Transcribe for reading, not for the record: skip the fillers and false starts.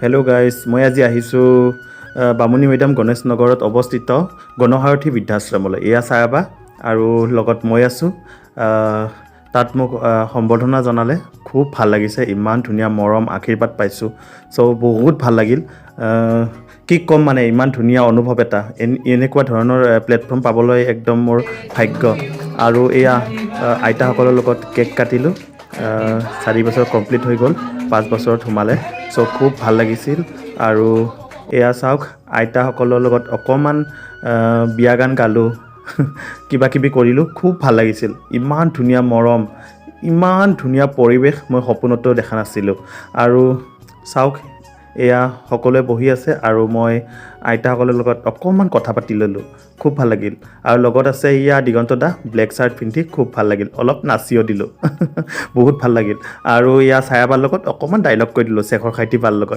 Hello' guys, মই আজি আহিছোঁ বামুণী মৈদাম গণেশ নগৰত অৱস্থিত গণসাৰথী বৃদ্ধাশ্ৰমলৈ। এয়া চাৰাবা আৰু লগত মই আছোঁ। তাত মোক সম্বৰ্ধনা জনালে, খুব ভাল লাগিছে, ইমান ধুনীয়া মৰম আশীৰ্বাদ পাইছোঁ। চ' বহুত ভাল লাগিল। কি ক'ম মানে, ইমান ধুনীয়া অনুভৱ এটা, এনেকুৱা ধৰণৰ প্লেটফৰ্ম পাবলৈ একদম মোৰ ভাগ্য। আৰু এয়া আইতাসকলৰ লগত কেক কাটিলোঁ। 4 বছৰ কমপ্লিট হৈ গ'ল, 5 বছৰত সোমালে। চ' খুব ভাল লাগিছিল। আৰু এয়া চাওক, আইতাসকলৰ লগত অকণমান বিয়া গান গালোঁ, কিবা কিবি কৰিলোঁ, খুব ভাল লাগিছিল। ইমান ধুনীয়া মৰম, ইমান ধুনীয়া পৰিৱেশ মই সপোনতো দেখা নাছিলোঁ। আৰু চাওক, এয়া সকলোৱে বহি আছে আৰু মই আইতাসকলৰ লগত অকণমান কথা পাতি ল'লোঁ, খুব ভাল লাগিল। আৰু লগত আছে এয়া দিগন্ত দা, ব্লেক চাৰ্ট পিন্ধি, খুব ভাল লাগিল। অলপ নাচিও দিলোঁ, বহুত ভাল লাগিল। আৰু এয়া চায়াবাৰ লগত অকণমান ডাইলগ কৈ দিলোঁ, শেখৰ খাইতি বাৰ লগত।